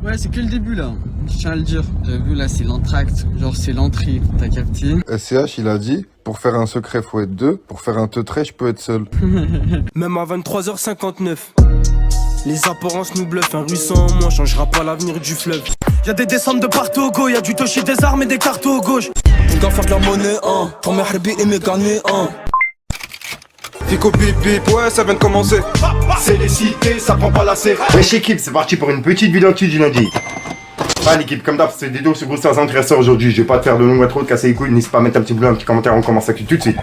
Ouais, c'est que le début là, je tiens à le dire. T'as vu là, c'est l'entracte, genre c'est l'entrée, t'as capté? SCH, il a dit, pour faire un secret, faut être deux. Pour faire un teutré, je peux être seul. Même à 23h59. Les apparences nous bluffent, un ruisseau en moins changera pas l'avenir du fleuve. Y'a des descentes de partout au go, y'a du toshi, des armes et des cartes au gauche. On doit faire de la monnaie, hein. Pour mes harbi et mes gagnés, hein. Fico pip pip, ouais ça vient de commencer. C'est les cités, ça prend pas la serre. Wesh équipe, c'est parti pour une petite vidéo actu du lundi. Ah l'équipe, comme d'hab, c'est des vidéos sur Boosters intéressants aujourd'hui. Je vais pas te faire de long intro, de casser les couilles. N'hésite pas à mettre un petit bleu, un petit commentaire, on commence actu tout de suite.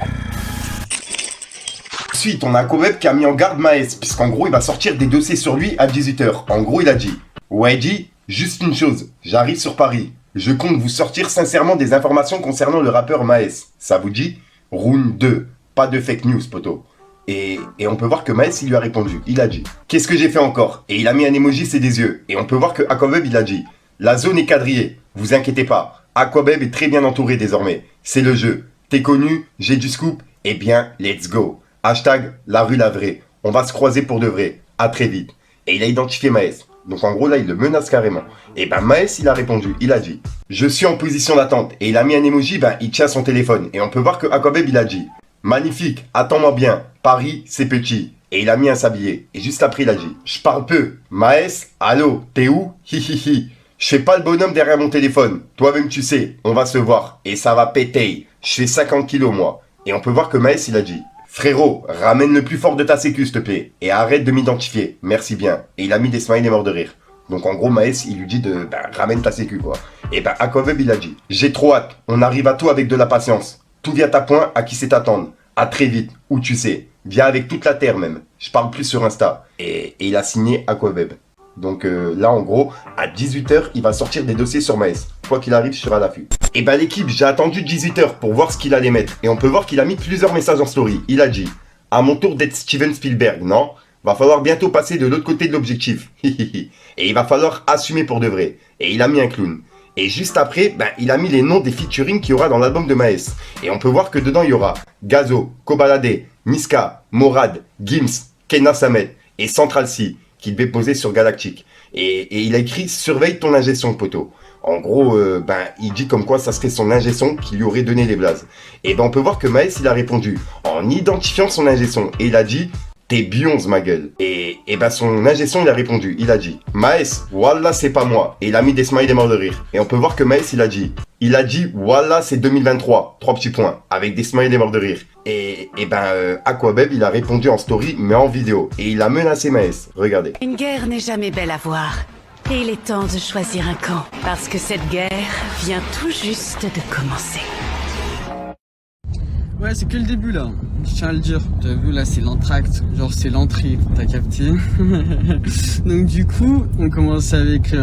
Ensuite, on a Akoweb qui a mis en garde Maes, puisqu'en gros il va sortir des dossiers sur lui à 18h. En gros il a dit: ouais dit, juste une chose, j'arrive sur Paris. Je compte vous sortir sincèrement des informations concernant le rappeur Maes. Ça vous dit? Round 2, pas de fake news poto. Et on peut voir que Maes il lui a répondu, il a dit: qu'est-ce que j'ai fait encore? Et il a mis un emoji, c'est des yeux. Et on peut voir que Akoweb il a dit: la zone est quadrillée, vous inquiétez pas, Akoweb est très bien entouré désormais. C'est le jeu, t'es connu, j'ai du scoop, eh bien let's go. Hashtag la rue la vraie, on va se croiser pour de vrai, à très vite. Et il a identifié Maes, donc en gros là il le menace carrément. Et ben Maes il a répondu, il a dit: je suis en position d'attente. Et il a mis un emoji, ben il tient son téléphone. Et on peut voir que Akoweb il a dit: magnifique, attends-moi bien, Paris c'est petit. Et il a mis un sablier. Et juste après il a dit: je parle peu, Maes, allô, t'es où? Hihihi. Je fais pas le bonhomme derrière mon téléphone. Toi-même tu sais, on va se voir. Et ça va péter. Je fais 50 kilos moi. Et on peut voir que Maes il a dit: frérot, ramène le plus fort de ta sécu s'il te plaît. Et arrête de m'identifier. Merci bien. Et il a mis des smileys morts de rire. Donc en gros Maes il lui dit de ramène ta sécu quoi. Et ben Akoweb il a dit: j'ai trop hâte. On arrive à tout avec de la patience. Tout vient à point, à qui sait t'attendre. À très vite, où tu sais. Viens avec toute la terre même. Je parle plus sur Insta. Et il a signé Akoweb. Donc là en gros, à 18h, il va sortir des dossiers sur Maes. Quoi qu'il arrive, je serai à l'affût. Et bah l'équipe, j'ai attendu 18h pour voir ce qu'il allait mettre. Et on peut voir qu'il a mis plusieurs messages en story. Il a dit: à mon tour d'être Steven Spielberg, non? Va falloir bientôt passer de l'autre côté de l'objectif. Et il va falloir assumer pour de vrai. Et il a mis un clown. Et juste après, il a mis les noms des featuring qu'il y aura dans l'album de Maes. Et on peut voir que dedans, il y aura Gazo, Kobalade, Niska, Morad, Gims, Kenna Samet et Central C, qu'il devait poser sur Galactic. Et il a écrit: surveille ton ingé son, poteau. En gros, il dit comme quoi ça serait son ingé son qui lui aurait donné les blazes. Et on peut voir que Maes, il a répondu en identifiant son ingé son. Et il a dit: t'es bionze ma gueule. Et son ingé son il a répondu, il a dit: Maes, wallah c'est pas moi. Et il a mis des smileys morts de rire. Et on peut voir que Maes il a dit wallah c'est 2023, 3 petits points, avec des smileys morts de rire. Et Akoweb il a répondu en story mais en vidéo. Et il a menacé Maes, regardez. Une guerre n'est jamais belle à voir. Et il est temps de choisir un camp. Parce que cette guerre vient tout juste de commencer. Ouais, c'est que le début là, je tiens à le dire. T'as vu là, c'est l'entracte, genre c'est l'entrée, t'as capté? Donc du coup, on commence avec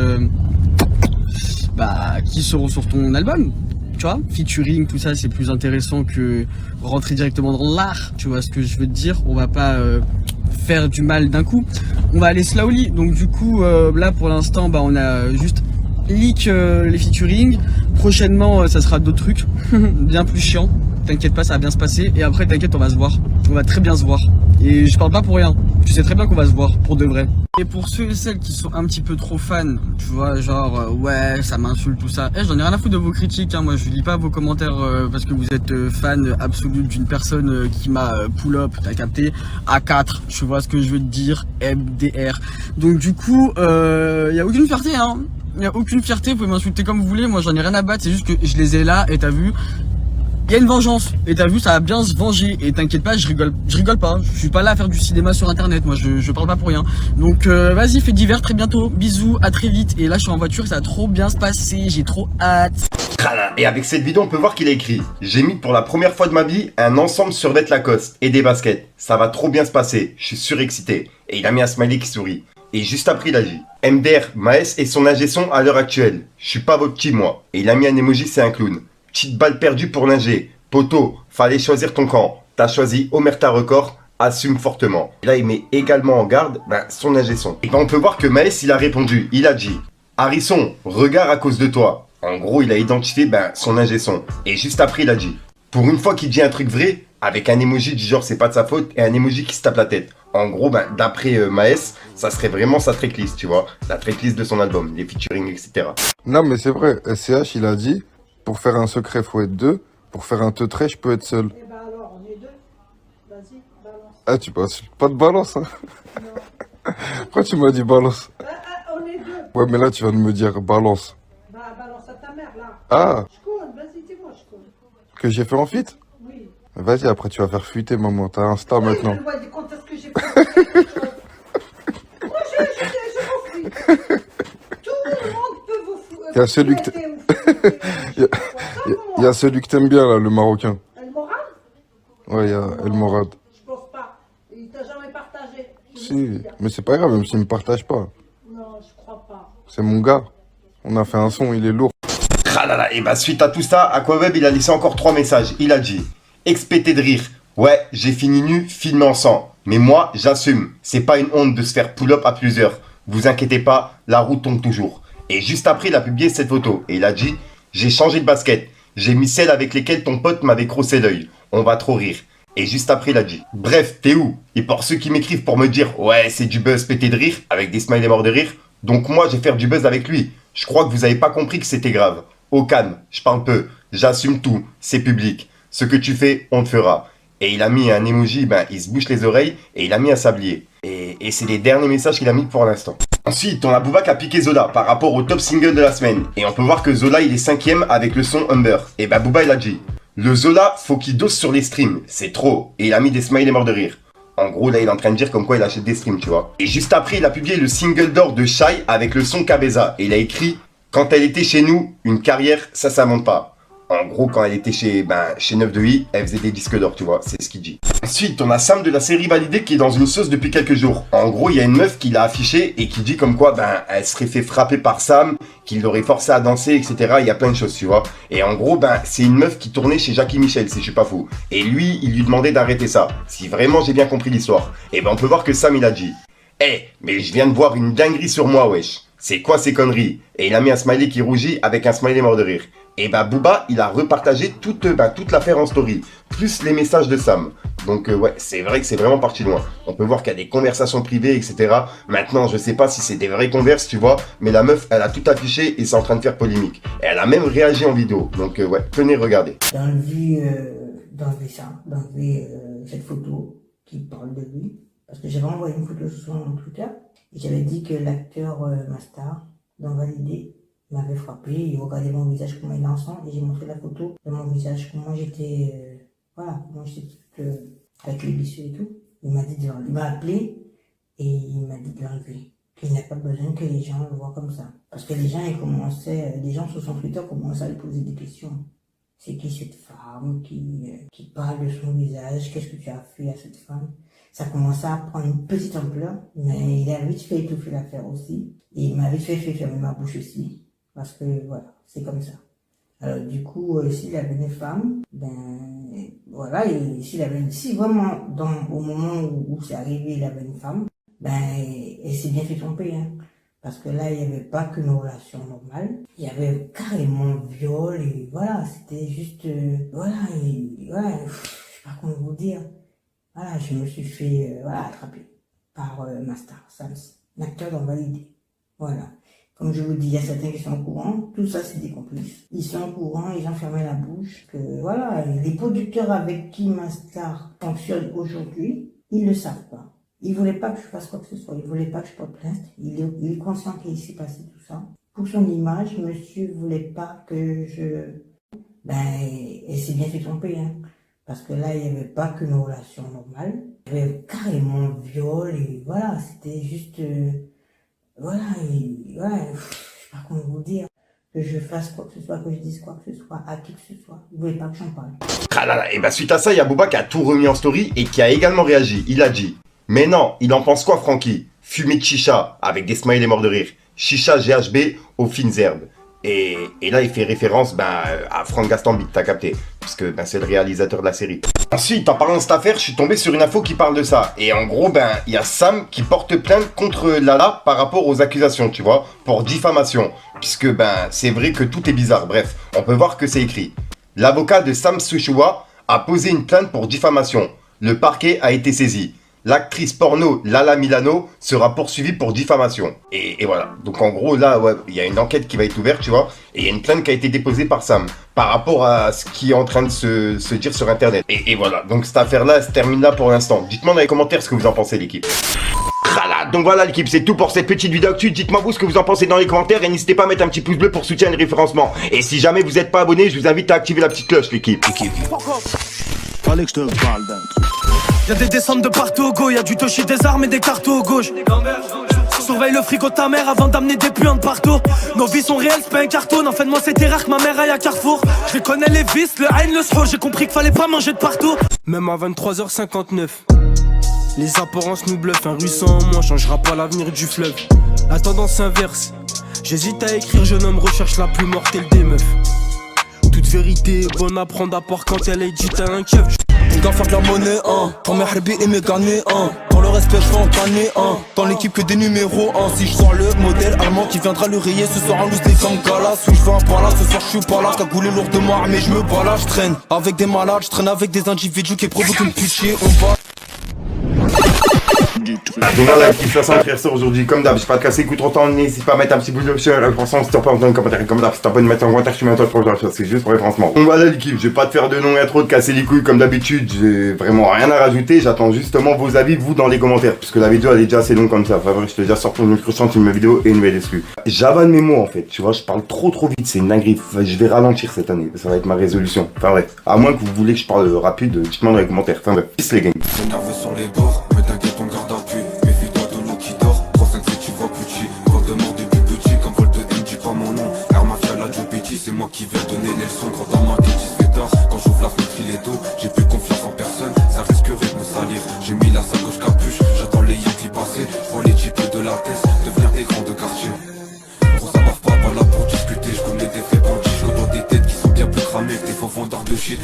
qui seront sur ton album, tu vois, featuring, tout ça, c'est plus intéressant que rentrer directement dans l'art, tu vois ce que je veux te dire. On va pas faire du mal d'un coup, on va aller slowly. Donc du coup, là pour l'instant, on a juste leak les featuring. Prochainement, ça sera d'autres trucs bien plus chiants. T'inquiète pas, ça va bien se passer. Et après, t'inquiète, on va se voir. On va très bien se voir. Et je parle pas pour rien. Tu sais très bien qu'on va se voir, pour de vrai. Et pour ceux et celles qui sont un petit peu trop fans, tu vois, genre, ouais, ça m'insulte, tout ça. J'en ai rien à foutre de vos critiques, hein. Moi, je lis pas vos commentaires parce que vous êtes fan absolu d'une personne qui m'a pull-up, t'as capté, A4, tu vois ce que je veux te dire, MDR. Donc, du coup, y a aucune fierté, hein. Y a aucune fierté, vous pouvez m'insulter comme vous voulez. Moi, j'en ai rien à battre. C'est juste que je les ai là et t'as vu. Il y a une vengeance, et t'as vu, ça va bien se venger, et t'inquiète pas, je rigole pas, je suis pas là à faire du cinéma sur internet, moi je parle pas pour rien. Donc vas-y, fais divers, très bientôt, bisous, à très vite, et là je suis en voiture, ça va trop bien se passer, j'ai trop hâte. Et avec cette vidéo on peut voir qu'il a écrit: j'ai mis pour la première fois de ma vie un ensemble survêt Lacoste et des baskets, ça va trop bien se passer, je suis surexcité. Et il a mis un smiley qui sourit. Et juste après il a dit: MDR, Maes et son ingé son à l'heure actuelle, je suis pas votre team moi. Et il a mis un emoji, c'est un clown. Petite balle perdue pour l'ingé. Poto, fallait choisir ton camp. T'as choisi Omerta Record, assume fortement. Et là, il met également en garde son ingé son. Et on peut voir que Maes, il a répondu. Il a dit: Harrison, regard à cause de toi. En gros, il a identifié son ingé son. Et juste après, il a dit: pour une fois qu'il dit un truc vrai, avec un emoji du genre c'est pas de sa faute et un emoji qui se tape la tête. En gros, ben, d'après Maes, ça serait vraiment sa tracklist, tu vois. La tracklist de son album, les featuring, etc. Non, mais c'est vrai, SCH, il a dit, pour faire un secret, faut être deux. Pour faire un teutré, je peux être seul. Eh ben alors, on est deux. Vas-y, balance. Ah, tu passes pas de balance, hein? Non. Pourquoi tu m'as dit balance? On est deux. Ouais, mais là, tu viens de me dire balance. Bah, balance à ta mère, là. Ah, Je compte, vas-y, dis-moi, je compte. que j'ai fait en fit? Oui. Vas-y, après, tu vas faire fuiter, maman. T'as Insta maintenant. Oui, dis quand est-ce que j'ai fait. Moi, je m'en fous. Tout le monde peut vous foutre. Il y a celui que Il y a celui que t'aimes bien, là, le Marocain. El Morad? Ouais, il y a El Morad. Je pense pas. Il t'a jamais partagé. Si, mais c'est pas grave, même s'il me partage pas. Non, je crois pas. C'est mon gars. On a fait un son, il est lourd. Ah là là, et bah suite à tout ça, Aquaweb il a laissé encore 3 messages. Il a dit expété de rire. Ouais, j'ai fini nu, filmé en sang. Mais moi, j'assume. C'est pas une honte de se faire pull-up à plusieurs. Vous inquiétez pas, la roue tombe toujours. Et juste après, il a publié cette photo. Et il a dit j'ai changé de basket. J'ai mis celle avec lesquelles ton pote m'avait crossé l'œil. On va trop rire. Et juste après, il a dit bref, t'es où? Et pour ceux qui m'écrivent pour me dire ouais, c'est du buzz pété de rire, avec des smileys morts de rire, donc moi, je vais faire du buzz avec lui. Je crois que vous avez pas compris que c'était grave. Au calme, je parle peu, j'assume tout, c'est public. Ce que tu fais, on te fera. Et il a mis un emoji, ben il se bouche les oreilles, et il a mis un sablier. Et c'est les derniers messages qu'il a mis pour l'instant. Ensuite, on a Booba qui a piqué Zola par rapport au top single de la semaine. Et on peut voir que Zola, il est 5ème avec le son Humber. Et ben Booba, il a dit le Zola, faut qu'il dose sur les streams, c'est trop. Et il a mis des smileys morts de rire. En gros, là, il est en train de dire comme quoi il achète des streams, tu vois. Et juste après, il a publié le single d'or de Shai avec le son Cabeza. Et il a écrit quand elle était chez nous, une carrière, ça monte pas. En gros, quand elle était chez 9 de I, elle faisait des disques d'or, tu vois, c'est ce qu'il dit. Ensuite, on a Sam de la série Validée qui est dans une sauce depuis quelques jours. En gros, il y a une meuf qui l'a affiché et qui dit comme quoi, elle serait fait frapper par Sam, qu'il l'aurait forcé à danser, etc. Il y a plein de choses, tu vois. Et en gros, c'est une meuf qui tournait chez Jackie Michel, si je suis pas fou. Et lui, il lui demandait d'arrêter ça, si vraiment j'ai bien compris l'histoire. Et on peut voir que Sam, il a dit mais je viens de voir une dinguerie sur moi, wesh. C'est quoi ces conneries? Et il a mis un smiley qui rougit avec un smiley mort de rire. Et Booba, il a repartagé toute l'affaire en story, plus les messages de Sam. Donc ouais, c'est vrai que c'est vraiment parti loin. On peut voir qu'il y a des conversations privées, etc. Maintenant, je sais pas si c'est des vraies converses, tu vois, mais la meuf, elle a tout affiché et c'est en train de faire polémique. Et elle a même réagi en vidéo. Donc ouais, venez regarder. D'enlever cette photo qui parle de lui. Parce que j'avais envoyé une photo sur son Twitter et j'avais dit que l'acteur Mastar, dans Validé, m'avait frappé. Il regardait mon visage, comment il est ensemble, et j'ai montré la photo de mon visage, comment j'étais, comment j'étais toute avec les blessures et tout. Il m'a appelé et il m'a dit de l'enlever. Qu'il n'y a pas besoin que les gens le voient comme ça. Parce que les gens sur son Twitter commençaient à lui poser des questions. C'est qui cette femme qui parle de son visage? Qu'est-ce que tu as fait à cette femme? Ça commençait à prendre une petite ampleur, mais il a vite fait étouffer l'affaire aussi. Et il m'a vite fait fermer ma bouche aussi. Parce que voilà, c'est comme ça. Alors du coup, s'il avait une femme, si vraiment au moment où c'est arrivé, il avait une femme, il s'est bien fait tromper, hein. Parce que là, il n'y avait pas qu'une relation normale. Il y avait carrément viol et voilà, c'était juste, je sais pas comment vous dire. Voilà, je me suis fait, attraper par Mastar, Sams, l'acteur dans Validé. Voilà. Comme je vous dis, il y a certains qui sont au courant, tout ça c'est des complices. Ils sont au courant, ils ont fermé la bouche, que voilà, les producteurs avec qui Mastar fonctionne aujourd'hui, ils ne le savent pas. Ils voulaient pas que je fasse quoi que ce soit, ils voulaient pas que je porte plainte. Il est conscient qu'il s'est passé tout ça. Pour son image, monsieur voulait pas que et c'est bien fait tromper, hein. Parce que là, il n'y avait pas qu'une relation normale. Il y avait carrément viol et voilà, c'était juste, je sais pas comment vous dire, que je fasse quoi que ce soit, que je dise quoi que ce soit, à qui que ce soit. Vous voulez pas que j'en parle. Ah là là, et suite à ça, il y a Booba qui a tout remis en story et qui a également réagi. Il a dit mais non, il en pense quoi, Francky? Fumée de chicha, avec des smileys morts de rire. Chicha GHB aux fines herbes. Et là, il fait référence à Franck Gastambide, t'as capté, parce que c'est le réalisateur de la série. Ensuite, en parlant de cette affaire, je suis tombé sur une info qui parle de ça. Et en gros, il y a Sam qui porte plainte contre Lala par rapport aux accusations, tu vois, pour diffamation. Puisque c'est vrai que tout est bizarre. Bref, on peut voir que c'est écrit. L'avocat de Sam Souchoua a posé une plainte pour diffamation. Le parquet a été saisi. L'actrice porno Lala Milano sera poursuivie pour diffamation. Et voilà. Donc en gros, là, ouais, il y a une enquête qui va être ouverte, tu vois. Et il y a une plainte qui a été déposée par Sam par rapport à ce qui est en train de se dire sur Internet. Et voilà. Donc cette affaire-là, elle se termine là pour l'instant. Dites-moi dans les commentaires ce que vous en pensez, l'équipe. Donc voilà l'équipe, c'est tout pour cette petite vidéo actu. Dites-moi vous ce que vous en pensez dans les commentaires et n'hésitez pas à mettre un petit pouce bleu pour soutenir le référencement. Et si jamais vous n'êtes pas abonné, je vous invite à activer la petite cloche, l'équipe. Fallait que je te parle d'un truc. Y'a des descentes de partout au go, y'a du toshi, des armes et des cartons au gauche. Surveille le frigo de ta mère avant d'amener des puants de partout. Nos vies sont réelles, c'est pas un carton. En fait, moi c'était rare que ma mère aille à Carrefour. Je connais les vices, le haine, le sport. J'ai compris qu'il fallait pas manger de partout. Même à 23h59. Les apparences nous bluffent, un ruisseau en moi changera pas l'avenir du fleuve. La tendance inverse, j'hésite à écrire, jeune homme recherche la plus mortelle des meufs. Toute vérité est bonne à prendre à part quand elle est dite à un keuf. On doit faire de la monnaie, quand mes herbies et mes gagnés, dans le respect je vais en canner, dans l'équipe que des numéros, si je sors le modèle allemand qui viendra le rayer ce soir en loose des comme Galas. Oui je veux un palace, ce soir je suis pas là, cagoulé lourdement mais je me bats là, je traîne avec des malades, je traîne avec des individus qui provoquent une pitié, on va. Donc voilà l'équipe, ça sent frère aujourd'hui comme d'hab, j'ai pas de casser, écoute autant, n'hésite pas à mettre un petit pouce bleu sur la façon, si t'en penses dans les commentaires, comme d'hab, si t'as pas de mettre en commentaire, je suis maintenant pour le c'est juste pour référencement. Donc voilà l'équipe, je vais pas te faire de nom et trop de casser les couilles comme d'habitude, j'ai vraiment rien à rajouter, j'attends justement vos avis vous dans les commentaires, puisque la vidéo elle est déjà assez longue comme ça, enfin bref, je te dis déjà sortir une cruciante une vidéo et une nouvelle exclue. J'avale mes mots en fait, tu vois, je parle trop vite, c'est une dinguerie, je vais ralentir cette année, ça va être ma résolution, enfin bref, à moins que vous voulez que je parle rapide, dites-moi dans les commentaires, enfin bref, peace les gangs. Sur les bords, mais t'inquiète on garde appui. Méfie-toi de l'eau qui dort. 357 tu vois petit. Code de mort depuis petit. Comme vol de M, dis pas mon nom. Car mafia la Joe Petit, c'est moi qui viens donner les leçons. Quand dans ma tête il se fait tard. Quand j'ouvre la fenêtre il est dos. J'ai plus confiance en personne. Ça risquerait de me salir. J'ai mis la sacoche capuche. J'attends les Yankees passer. Pour les types de la tête. Devenir des grands de quartier. Gros ça marche pas là pour discuter. Je connais des faits bandits. Je connais des têtes qui sont bien plus cramées que des faux vendeurs de shit.